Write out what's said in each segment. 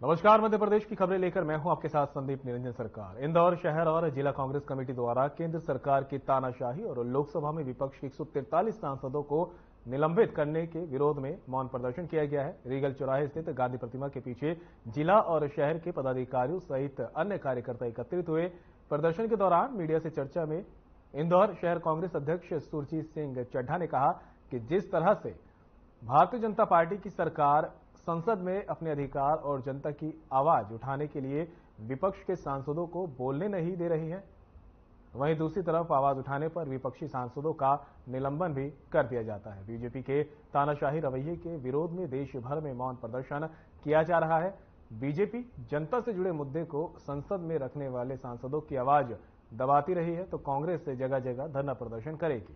नमस्कार, मध्य प्रदेश की खबरें लेकर मैं हूं आपके साथ संदीप निरंजन सरकार। इंदौर शहर और जिला कांग्रेस कमेटी द्वारा केंद्र सरकार की तानाशाही और लोकसभा में विपक्ष के 143 सांसदों को निलंबित करने के विरोध में मौन प्रदर्शन किया गया है। रीगल चौराहे स्थित गांधी प्रतिमा के पीछे जिला और शहर के पदाधिकारियों सहित अन्य कार्यकर्ता एकत्रित हुए। प्रदर्शन के दौरान मीडिया से चर्चा में इंदौर शहर कांग्रेस अध्यक्ष सुरजीत सिंह चड्ढा ने कहा कि जिस तरह से भारतीय जनता पार्टी की सरकार संसद में अपने अधिकार और जनता की आवाज उठाने के लिए विपक्ष के सांसदों को बोलने नहीं दे रही है, वहीं दूसरी तरफ आवाज उठाने पर विपक्षी सांसदों का निलंबन भी कर दिया जाता है। बीजेपी के तानाशाही रवैये के विरोध में देश भर में मौन प्रदर्शन किया जा रहा है। बीजेपी जनता से जुड़े मुद्दे को संसद में रखने वाले सांसदों की आवाज दबाती रही है, तो कांग्रेस से जगह जगह धरना प्रदर्शन करेगी।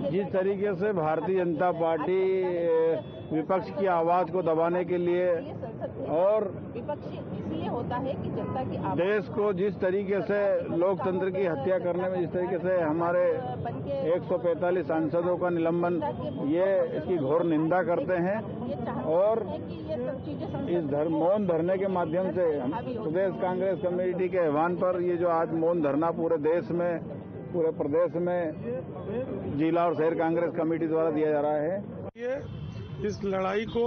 जिस तरीके से भारतीय जनता पार्टी विपक्ष की आवाज को दबाने के लिए और विपक्ष इसलिए होता है कि जनता की आवाज देश को जिस तरीके से लोकतंत्र की हत्या करने में जिस तरीके से हमारे 145 सांसदों का निलंबन, ये इसकी घोर निंदा करते हैं और इस मौन धरने के माध्यम से प्रदेश कांग्रेस कमेटी के आह्वान पर ये जो आज मौन धरना पूरे देश में, पूरे प्रदेश में जिला और शहर कांग्रेस कमेटी द्वारा दिया जा रहा है। ये इस लड़ाई को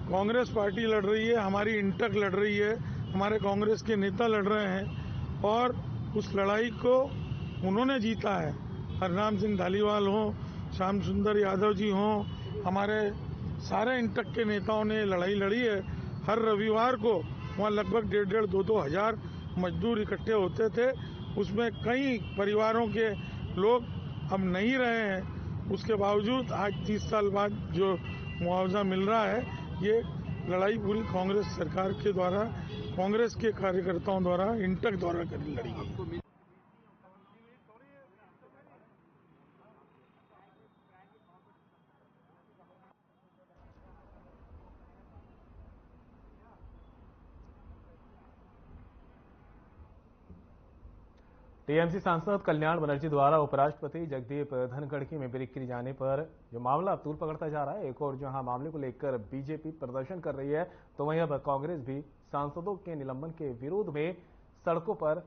कांग्रेस पार्टी लड़ रही है, हमारी इंटक लड़ रही है, हमारे कांग्रेस के नेता लड़ रहे हैं और उस लड़ाई को उन्होंने जीता है। हरनाम सिंह धालीवाल हो, श्याम सुंदर यादव जी हो, हमारे सारे इंटक के नेताओं ने लड़ाई लड़ी है। हर रविवार को वहाँ लगभग 1,500-2,2 हजार मजदूर इकट्ठे होते थे। उसमें कई परिवारों के लोग अब नहीं रहे हैं, उसके बावजूद आज 30 साल बाद जो मुआवजा मिल रहा है, ये लड़ाई पूरी कांग्रेस सरकार के द्वारा, कांग्रेस के कार्यकर्ताओं द्वारा, इंटक द्वारा लड़ी गई। टीएमसी सांसद कल्याण बनर्जी द्वारा उपराष्ट्रपति जगदीप धनखड़ की बिक्री जाने पर जो मामला तूल पकड़ता जा रहा है, एक और जहां मामले को लेकर बीजेपी प्रदर्शन कर रही है, तो वहीं अब कांग्रेस भी सांसदों के निलंबन के विरोध में सड़कों पर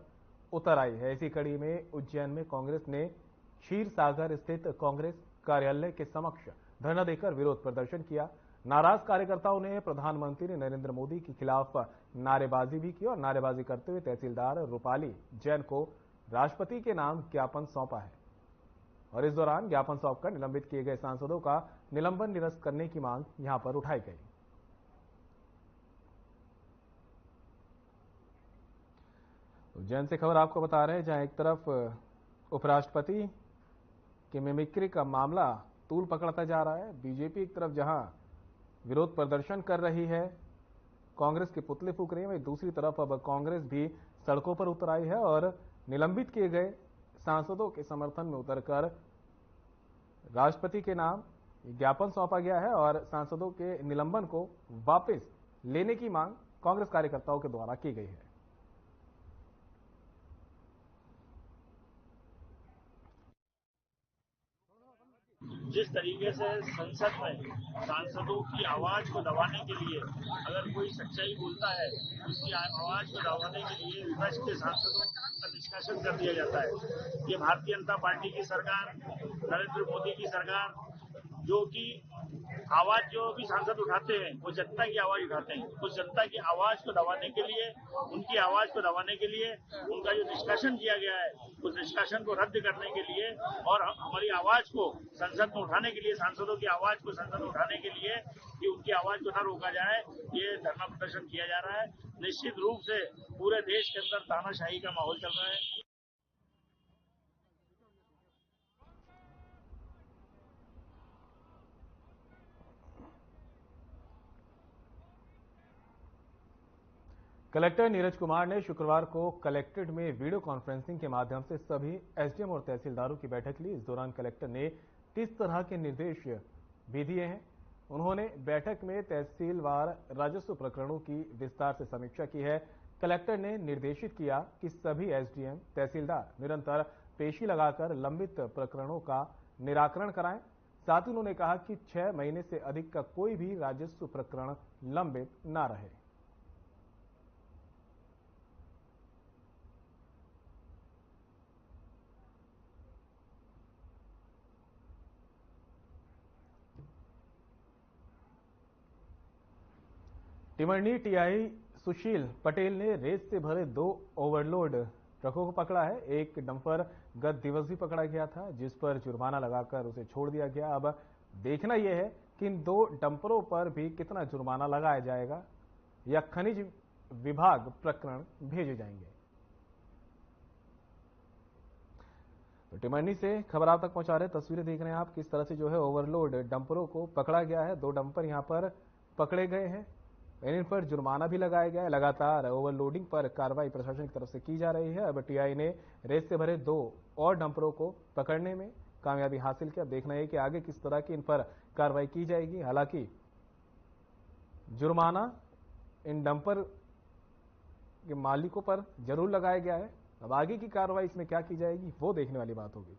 उतर आई है। इसी कड़ी में उज्जैन में कांग्रेस ने क्षीर सागर स्थित कांग्रेस कार्यालय के समक्ष धरना देकर विरोध प्रदर्शन किया। नाराज कार्यकर्ताओं ने प्रधानमंत्री नरेंद्र मोदी के खिलाफ नारेबाजी भी की और नारेबाजी करते हुए तहसीलदार रूपाली जैन को राष्ट्रपति के नाम ज्ञापन सौंपा है और इस दौरान ज्ञापन सौंपकर निलंबित किए गए सांसदों का निलंबन निरस्त करने की मांग यहां पर उठाई गई। उज्जैन से खबर आपको बता रहे हैं, जहां एक तरफ उपराष्ट्रपति की मिमिक्री का मामला तूल पकड़ता जा रहा है, बीजेपी एक तरफ जहां विरोध प्रदर्शन कर रही है, कांग्रेस के पुतले फूंक रही है, वहीं दूसरी तरफ अब कांग्रेस भी सड़कों पर उतर आई है और निलंबित किए गए सांसदों के समर्थन में उतरकर राष्ट्रपति के नाम ज्ञापन सौंपा गया है और सांसदों के निलंबन को वापस लेने की मांग कांग्रेस कार्यकर्ताओं के द्वारा की गई है। जिस तरीके से संसद में सांसदों की आवाज को दबाने के लिए अगर कोई सच्चाई बोलता है, उसकी आवाज को दबाने के लिए विपक्ष के सांसदों का निष्कासन कर दिया जाता है। ये भारतीय जनता पार्टी की सरकार, नरेंद्र मोदी की सरकार, जो कि आवाज जो भी सांसद उठाते हैं वो जनता की आवाज उठाते हैं। उस जनता की आवाज को दबाने के लिए, उनकी आवाज को दबाने के लिए उनका जो निष्कासन किया गया है, उस निष्कासन को रद्द करने के लिए और हमारी आवाज को संसद में उठाने के लिए, सांसदों की आवाज को संसद में उठाने के लिए कि उनकी आवाज को न रोका जाए, ये धरना प्रदर्शन किया जा रहा है। निश्चित रूप से पूरे देश के अंदर तानाशाही का माहौल चल रहा है। कलेक्टर नीरज कुमार ने शुक्रवार को कलेक्ट्रेट में वीडियो कॉन्फ्रेंसिंग के माध्यम से सभी एसडीएम और तहसीलदारों की बैठक ली। इस दौरान कलेक्टर ने 30 तरह के निर्देश भी दिए हैं। उन्होंने बैठक में तहसीलवार राजस्व प्रकरणों की विस्तार से समीक्षा की है। कलेक्टर ने निर्देशित किया कि सभी एसडीएम, तहसीलदार निरंतर पेशी लगाकर लंबित प्रकरणों का निराकरण कराएं। साथ ही उन्होंने कहा कि 6 महीने से अधिक का कोई भी राजस्व प्रकरण लंबित न रहे। टिमरनी टीआई सुशील पटेल ने रेत से भरे 2 ओवरलोड ट्रकों को पकड़ा है। एक डंपर गत दिवस भी पकड़ा गया था, जिस पर जुर्माना लगाकर उसे छोड़ दिया गया। अब देखना यह है कि इन 2 डंपरों पर भी कितना जुर्माना लगाया जाएगा या खनिज विभाग प्रकरण भेजे जाएंगे। तो टिमरनी से खबर आप तक पहुंचा रहे, तस्वीरें देख रहे हैं आप किस तरह से जो है ओवरलोड डंपरों को पकड़ा गया है। 2 डंपर यहां पर पकड़े गए हैं, इन पर जुर्माना भी लगाया गया है। लगातार ओवरलोडिंग पर कार्रवाई प्रशासन की तरफ से की जा रही है। अब टीआई ने रेत से भरे 2 और डंपरों को पकड़ने में कामयाबी हासिल की। अब देखना है कि आगे किस तरह की इन पर कार्रवाई की जाएगी। हालांकि जुर्माना इन डंपर के मालिकों पर जरूर लगाया गया है। अब आगे की कार्रवाई इसमें क्या की जाएगी वो देखने वाली बात होगी।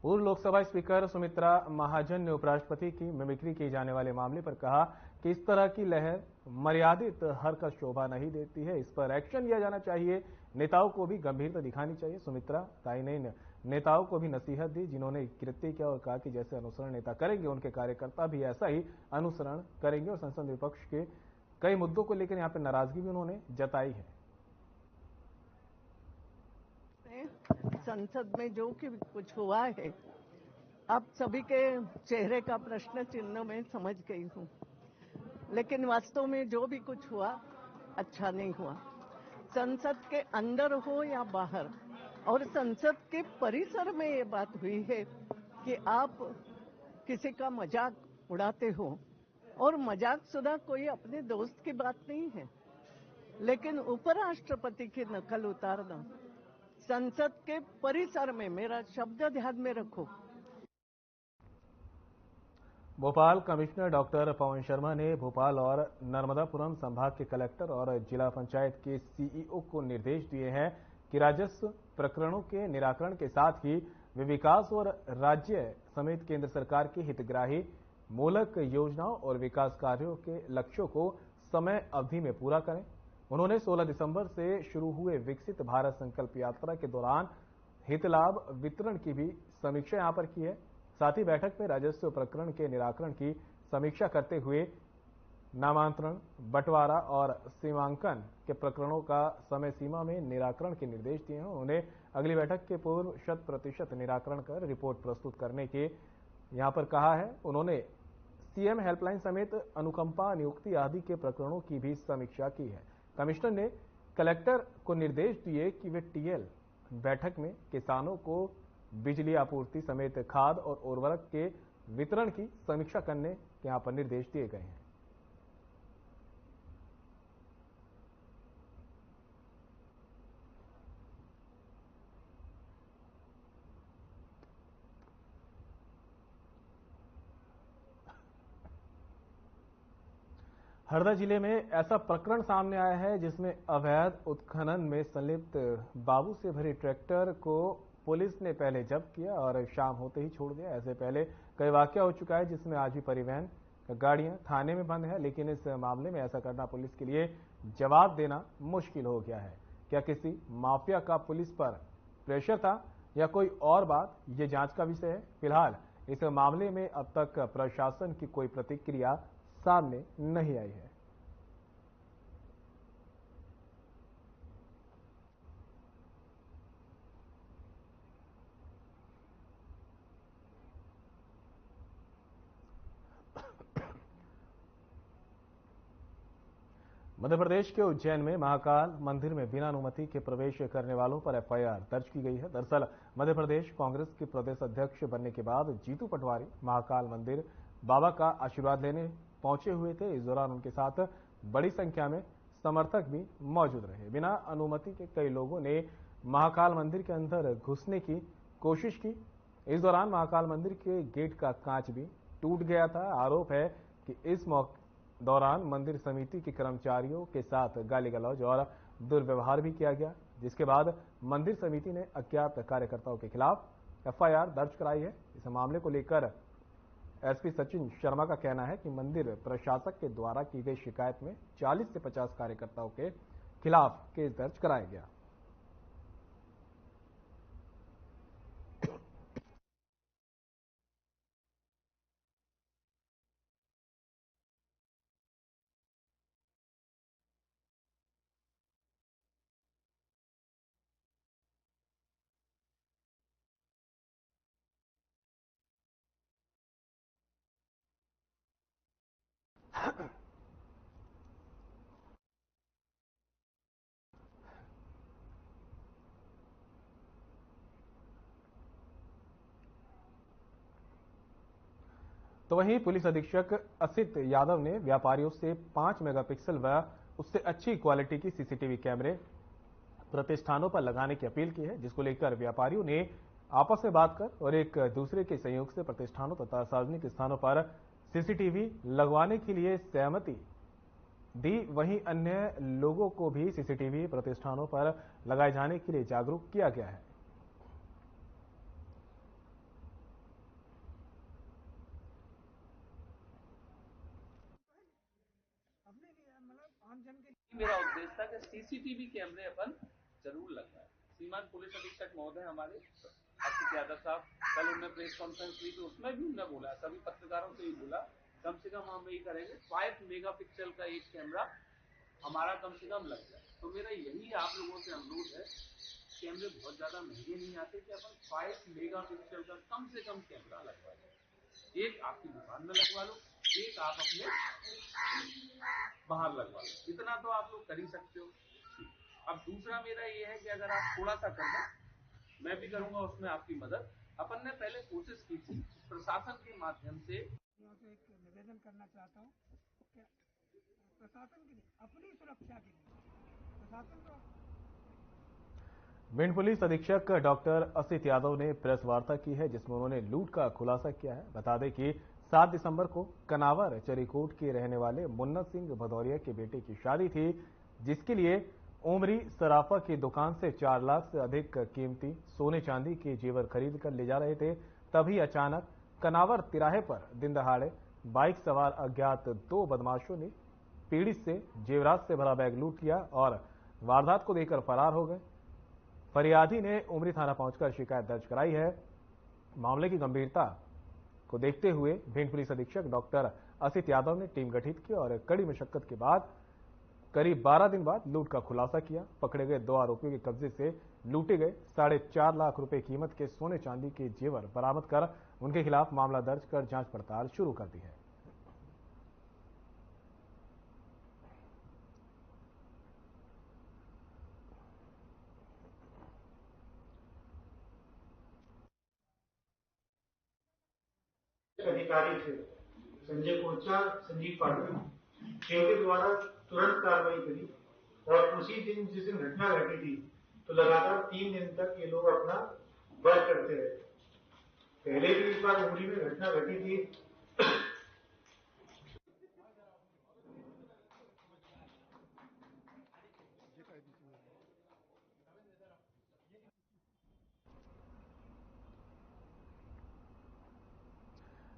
पूर्व लोकसभा स्पीकर सुमित्रा महाजन ने उपराष्ट्रपति की मिमिक्री किए जाने वाले मामले पर कहा कि इस तरह की लहर मर्यादित हरकत शोभा नहीं देती है, इस पर एक्शन लिया जाना चाहिए। नेताओं को भी गंभीरता दिखानी चाहिए। सुमित्रा ताई ने इन नेताओं को भी नसीहत दी जिन्होंने कृत्य किया और कहा कि जैसे अनुसरण नेता करेंगे उनके कार्यकर्ता भी ऐसा ही अनुसरण करेंगे। और संसद विपक्ष के कई मुद्दों को लेकर यहाँ पर नाराजगी भी उन्होंने जताई है। संसद में जो कि कुछ हुआ है, आप सभी के चेहरे का प्रश्न चिन्ह में समझ गई हूँ, लेकिन वास्तव में जो भी कुछ हुआ अच्छा नहीं हुआ। संसद के अंदर हो या बाहर, और संसद के परिसर में ये बात हुई है कि आप किसी का मजाक उड़ाते हो, और मजाक सुधा कोई अपने दोस्त की बात नहीं है, लेकिन उपराष्ट्रपति की नकल उतारना संसद के परिसर में, मेरा शब्द ध्यान में रखो। भोपाल कमिश्नर डॉक्टर पवन शर्मा ने भोपाल और नर्मदापुरम संभाग के कलेक्टर और जिला पंचायत के सीईओ को निर्देश दिए हैं कि राजस्व प्रकरणों के निराकरण के साथ ही वे विकास और राज्य समेत केंद्र सरकार की हितग्राही मूलक योजनाओं और विकास कार्यों के लक्ष्यों को समय अवधि में पूरा करें। उन्होंने 16 दिसंबर से शुरू हुए विकसित भारत संकल्प यात्रा के दौरान हित लाभ वितरण की भी समीक्षा यहां पर की है। साथ ही बैठक में राजस्व प्रकरण के निराकरण की समीक्षा करते हुए नामांतरण, बंटवारा और सीमांकन के प्रकरणों का समय सीमा में निराकरण के निर्देश दिए हैं। उन्होंने अगली बैठक के पूर्व 100% निराकरण कर रिपोर्ट प्रस्तुत करने के यहां पर कहा है। उन्होंने सीएम हेल्पलाइन समेत अनुकंपा नियुक्ति आदि के प्रकरणों की भी समीक्षा की है। कमिश्नर ने कलेक्टर को निर्देश दिए कि वे टीएल बैठक में किसानों को बिजली आपूर्ति समेत खाद और उर्वरक के वितरण की समीक्षा करने के यहां पर निर्देश दिए गए हैं। हरदा जिले में ऐसा प्रकरण सामने आया है जिसमें अवैध उत्खनन में संलिप्त बाबू से भरी ट्रैक्टर को पुलिस ने पहले जब्त किया और शाम होते ही छोड़ दिया। ऐसे पहले कई वाकया हो चुका है जिसमें आज भी परिवहन गाड़ियां थाने में बंद है, लेकिन इस मामले में ऐसा करना पुलिस के लिए जवाब देना मुश्किल हो गया है। क्या किसी माफिया का पुलिस पर प्रेशर था या कोई और बात, ये जांच का विषय है। फिलहाल इस मामले में अब तक प्रशासन की कोई प्रतिक्रिया सामने नहीं आई है। मध्य प्रदेश के उज्जैन में महाकाल मंदिर में बिना अनुमति के प्रवेश करने वालों पर एफआईआर दर्ज की गई है। दरअसल मध्य प्रदेश कांग्रेस के प्रदेश अध्यक्ष बनने के बाद जीतू पटवारी महाकाल मंदिर बाबा का आशीर्वाद लेने पहुंचे हुए थे। इस दौरान उनके साथ बड़ी संख्या में समर्थक भी मौजूद रहे। बिना अनुमति के कई लोगों ने महाकाल मंदिर के अंदर घुसने की कोशिश की। इस दौरान महाकाल मंदिर के गेट का कांच भी टूट गया था। आरोप है कि इस दौरान मंदिर समिति के कर्मचारियों के साथ गाली गलौज और दुर्व्यवहार भी किया गया, जिसके बाद मंदिर समिति ने अज्ञात कार्यकर्ताओं के खिलाफ एफआईआर दर्ज कराई है। इस मामले को लेकर एसपी सचिन शर्मा का कहना है कि मंदिर प्रशासक के द्वारा की गई शिकायत में 40 से 50 कार्यकर्ताओं के खिलाफ केस दर्ज कराया गया। तो वहीं पुलिस अधीक्षक असित यादव ने व्यापारियों से 5 मेगापिक्सल व उससे अच्छी क्वालिटी की सीसीटीवी कैमरे प्रतिष्ठानों पर लगाने की अपील की है, जिसको लेकर व्यापारियों ने आपस में बात कर और एक दूसरे के सहयोग से प्रतिष्ठानों तथा सार्वजनिक स्थानों पर सीसीटीवी लगवाने के लिए सहमति दी। वहीं अन्य लोगों को भी सीसीटीवी प्रतिष्ठानों पर लगाए जाने के लिए जागरूक किया गया है। मेरा उद्देश्य था कि सीसीटीवी कैमरे अपन जरूर लगवाएं। श्रीमान पुलिस अधीक्षक महोदय हमारे असित यादव साहब कल उन्होंने प्रेस कॉन्फ्रेंस ली तो उसमें भी उन्होंने बोला, सभी पत्रकारों से ही बोला, कम से कम हम यही करेंगे 5 मेगापिक्सल का एक कैमरा हमारा कम से कम लग जाए। तो मेरा यही आप लोगों से अनुरोध है, कैमरे बहुत ज्यादा महंगे नहीं आते कि अपन 5 मेगापिक्सल का कम से कम कैमरा लगवा लें। एक आपकी दुकान में लगवा लो, एक आप अपने बाहर लगवा लो, इतना तो आप लोग कर ही सकते हो। अब दूसरा मेरा ये है कि अगर आप थोड़ा सा कर दें, मैं भी करूंगा उसमें आपकी मदद। अपन ने पहले कोशिश की थी प्रशासन के माध्यम से। एक निवेदन करना चाहता हूँ, प्रशासन के लिए, अपनी सुरक्षा के लिए प्रशासन को। भिंड पुलिस अधीक्षक डॉक्टर असित यादव ने प्रेस वार्ता की है, जिसमें उन्होंने लूट का खुलासा किया है। बता दें कि 7 दिसंबर को कनावर चरीकोट के रहने वाले मुन्ना सिंह भदौरिया के बेटे की शादी थी, जिसके लिए उमरी सराफा की दुकान से 4 लाख से अधिक कीमती सोने चांदी के जेवर खरीद कर ले जा रहे थे। तभी अचानक कनावर तिराहे पर दिन दहाड़े बाइक सवार अज्ञात 2 बदमाशों ने पीड़ित से जेवरात से भरा बैग लूट लिया और वारदात को देकर फरार हो गए। फरियादी ने उमरी थाना पहुंचकर शिकायत दर्ज कराई है। मामले की गंभीरता को देखते हुए भिंड पुलिस अधीक्षक डॉक्टर असित यादव ने टीम गठित की और कड़ी मशक्कत के बाद करीब 12 दिन बाद लूट का खुलासा किया। पकड़े गए 2 आरोपियों के कब्जे से लूटे गए 4.5 लाख रुपए कीमत के सोने चांदी के जेवर बरामद कर उनके खिलाफ मामला दर्ज कर जांच पड़ताल शुरू कर दी है। अधिकारी थे संजय कोचा, संजीव पाटिल, इनके द्वारा तुरंत कार्रवाई करी और उसी दिन जिस दिन घटना घटी थी तो लगातार 3 दिन तक ये लोग अपना वर्क करते रहे। पहले भी इस बार उमरी में घटना घटी थी।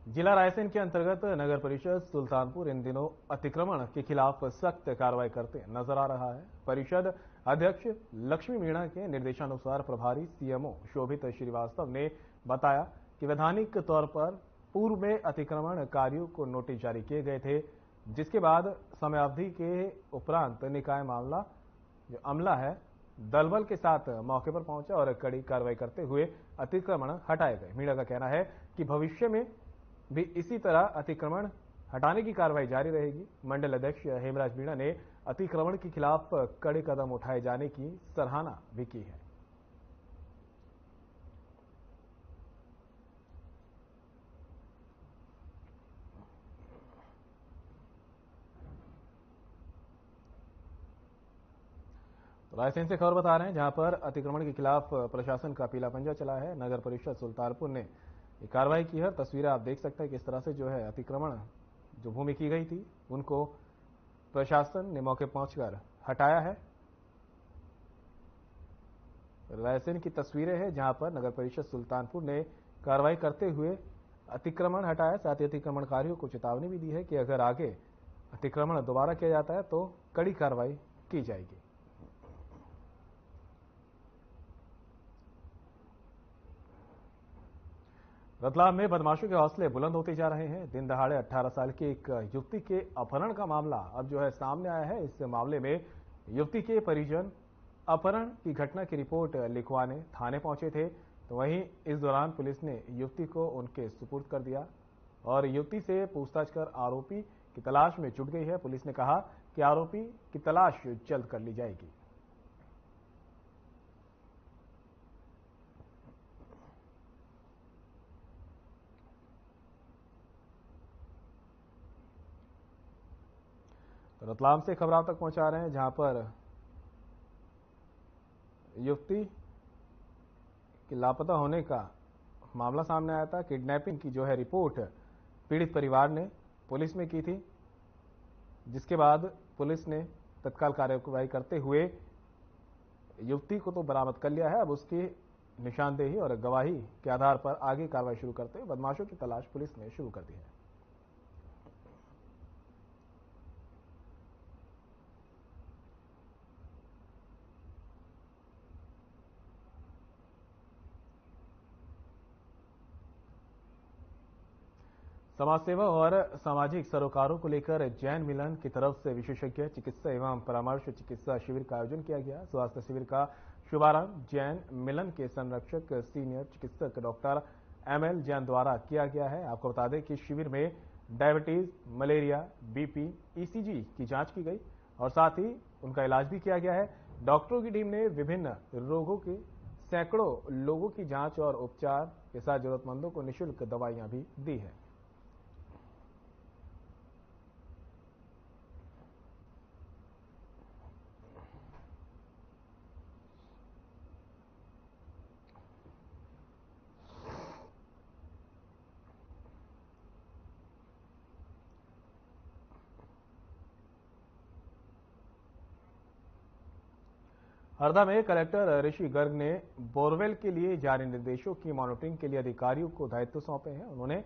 जिला रायसेन के अंतर्गत नगर परिषद सुल्तानपुर इन दिनों अतिक्रमण के खिलाफ सख्त कार्रवाई करते नजर आ रहा है। परिषद अध्यक्ष लक्ष्मी मीणा के निर्देशानुसार प्रभारी सीएमओ शोभित श्रीवास्तव ने बताया कि वैधानिक तौर पर पूर्व में अतिक्रमण कार्यों को नोटिस जारी किए गए थे, जिसके बाद समयावधि के उपरांत निकाय मामला जो अमला है दलबल के साथ मौके पर पहुंचा और कड़ी कार्रवाई करते हुए अतिक्रमण हटाए गए। मीणा का कहना है कि भविष्य में भी इसी तरह अतिक्रमण हटाने की कार्रवाई जारी रहेगी। मंडल अध्यक्ष हेमराज मीणा ने अतिक्रमण के खिलाफ कड़े कदम उठाए जाने की सराहना भी की है। तो रायसेन से खबर बता रहे हैं, जहां पर अतिक्रमण के खिलाफ प्रशासन का पीला पंजा चला है। नगर परिषद सुल्तानपुर ने ये कार्रवाई की है। तस्वीरें आप देख सकते हैं किस तरह से जो है अतिक्रमण जो भूमि की गई थी उनको प्रशासन ने मौके पहुंचकर हटाया है। रायसेन की तस्वीरें हैं जहां पर नगर परिषद सुल्तानपुर ने कार्रवाई करते हुए अतिक्रमण हटाया। साथ ही अतिक्रमणकारियों को चेतावनी भी दी है कि अगर आगे अतिक्रमण दोबारा किया जाता है तो कड़ी कार्रवाई की जाएगी। रतलाम में बदमाशों के हौसले बुलंद होते जा रहे हैं। दिन दहाड़े 18 साल की एक युवती के अपहरण का मामला अब जो है सामने आया है। इस मामले में युवती के परिजन अपहरण की घटना की रिपोर्ट लिखवाने थाने पहुंचे थे, तो वहीं इस दौरान पुलिस ने युवती को उनके सुपुर्द कर दिया और युवती से पूछताछ कर आरोपी की तलाश में जुट गई है। पुलिस ने कहा कि आरोपी की तलाश जल्द कर ली जाएगी। तो रतलाम से खबर आप तक पहुंचा रहे हैं, जहां पर युवती के लापता होने का मामला सामने आया था। किडनैपिंग की जो है रिपोर्ट पीड़ित परिवार ने पुलिस में की थी, जिसके बाद पुलिस ने तत्काल कार्रवाई करते हुए युवती को तो बरामद कर लिया है। अब उसकी निशानदेही और गवाही के आधार पर आगे कार्रवाई शुरू करते हुए बदमाशों की तलाश पुलिस ने शुरू कर दी है। समाज सेवा और सामाजिक सरोकारों को लेकर जैन मिलन की तरफ से विशेषज्ञ चिकित्सा एवं परामर्श चिकित्सा शिविर का आयोजन किया गया। स्वास्थ्य शिविर का शुभारंभ जैन मिलन के संरक्षक सीनियर चिकित्सक डॉक्टर ML जैन द्वारा किया गया है। आपको बता दें कि शिविर में डायबिटीज, मलेरिया, BP, ECG की जांच की गई और साथ ही उनका इलाज भी किया गया है। डॉक्टरों की टीम ने विभिन्न रोगों के सैकड़ों लोगों की जांच और उपचार के साथ जरूरतमंदों को निःशुल्क दवाइयां भी दी है। हरदा में कलेक्टर ऋषि गर्ग ने बोरवेल के लिए जारी निर्देशों की मॉनिटरिंग के लिए अधिकारियों को दायित्व सौंपे हैं। उन्होंने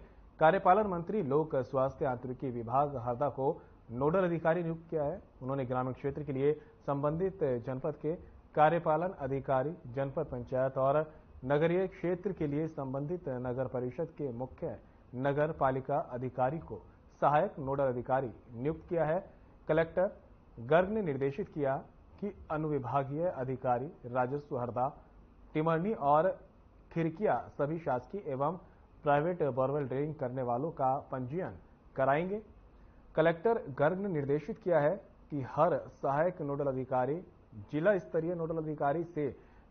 कार्यपालन मंत्री लोक स्वास्थ्य आंतरिकी विभाग हरदा को नोडल अधिकारी नियुक्त किया है। उन्होंने ग्रामीण क्षेत्र के लिए संबंधित जनपद के कार्यपालन अधिकारी, जनपद पंचायत और नगरीय क्षेत्र के लिए संबंधित नगर परिषद के मुख्य नगर पालिका अधिकारी को सहायक नोडल अधिकारी नियुक्त किया है। कलेक्टर गर्ग ने निर्देशित किया कि अनुविभागीय अधिकारी राजस्व हरदा, टिमरनी और खिरकिया सभी शासकीय एवं प्राइवेट बोरवेल ड्रिलिंग करने वालों का पंजीयन कराएंगे। कलेक्टर गर्ग ने निर्देशित किया है कि हर सहायक नोडल अधिकारी जिला स्तरीय नोडल अधिकारी से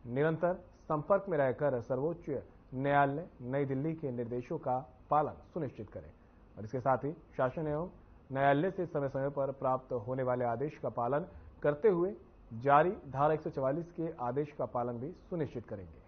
निरंतर संपर्क में रहकर सर्वोच्च न्यायालय नई दिल्ली के निर्देशों का पालन सुनिश्चित करें और इसके साथ ही शासन एवं न्यायालय से समय समय पर प्राप्त होने वाले आदेश का पालन करते हुए जारी धारा 144 के आदेश का पालन भी सुनिश्चित करेंगे।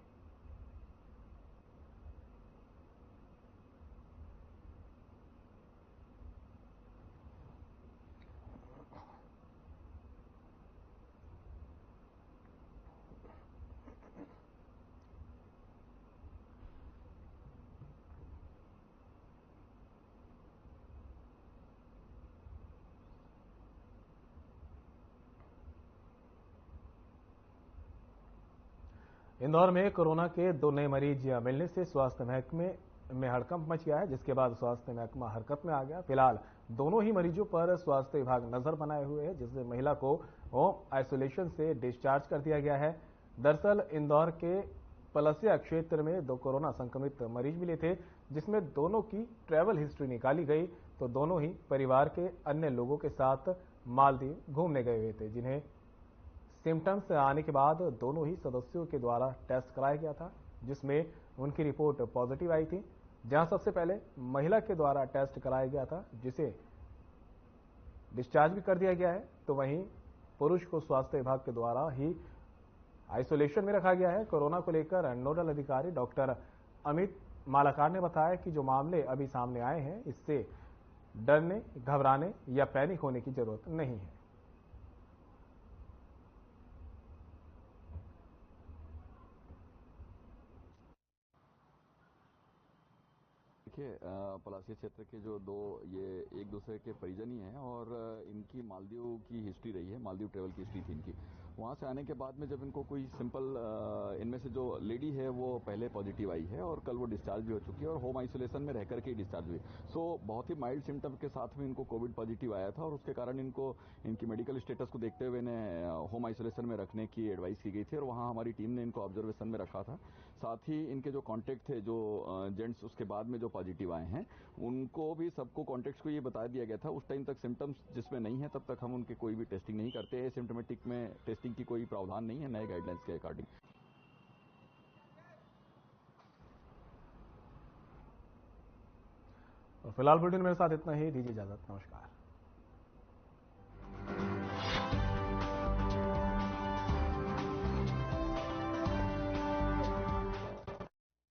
इंदौर में कोरोना के 2 नए मरीज मिलने से स्वास्थ्य महकमे में हड़कंप मच गया है, जिसके बाद स्वास्थ्य महकमा हरकत में आ गया। फिलहाल दोनों ही मरीजों पर स्वास्थ्य विभाग नजर बनाए हुए है, जिससे महिला को होम आइसोलेशन से डिस्चार्ज कर दिया गया है। दरअसल इंदौर के पलसिया क्षेत्र में 2 कोरोना संक्रमित मरीज मिले थे, जिसमें दोनों की ट्रैवल हिस्ट्री निकाली गई तो दोनों ही परिवार के अन्य लोगों के साथ मालदीव घूमने गए हुए थे, जिन्हें सिम्टम्स आने के बाद दोनों ही सदस्यों के द्वारा टेस्ट कराया गया था, जिसमें उनकी रिपोर्ट पॉजिटिव आई थी। जहां सबसे पहले महिला के द्वारा टेस्ट कराया गया था, जिसे डिस्चार्ज भी कर दिया गया है, तो वहीं पुरुष को स्वास्थ्य विभाग के द्वारा ही आइसोलेशन में रखा गया है। कोरोना को लेकर नोडल अधिकारी डॉक्टर अमित मालाकार ने बताया कि जो मामले अभी सामने आए हैं, इससे डरने, घबराने या पैनिक होने की जरूरत नहीं है। देखिए, पलासी क्षेत्र के जो दो ये एक दूसरे के परिजन ही हैं और इनकी मालदीव की हिस्ट्री रही है, मालदीव ट्रेवल की हिस्ट्री थी इनकी। वहाँ से आने के बाद में जब इनको कोई सिंपल इनमें से जो लेडी है वो पहले पॉजिटिव आई है और कल वो डिस्चार्ज भी हो चुकी है और होम आइसोलेशन में रह करके ही डिस्चार्ज हुई। सो बहुत ही माइल्ड सिम्टम के साथ में इनको कोविड पॉजिटिव आया था और उसके कारण इनको इनकी मेडिकल स्टेटस को देखते हुए इन्हें होम आइसोलेशन में रखने की एडवाइस की गई थी और वहाँ हमारी टीम ने इनको ऑब्जर्वेशन में रखा था। साथ ही इनके जो कॉन्टैक्ट थे, जो जेंट्स उसके बाद में जो पॉजिटिव आए हैं, उनको भी सबको कॉन्टैक्ट्स को ये बता दिया गया था। उस टाइम तक सिम्टम्स जिसमें नहीं है तब तक हम उनके कोई भी टेस्टिंग नहीं करते हैं। सिम्टोमेटिक में टेस्टिंग की कोई प्रावधान नहीं है नए गाइडलाइंस के अकॉर्डिंग। फिलहाल बुलेटिन मेरे साथ इतना ही। दीजिए इजाजत। नमस्कार।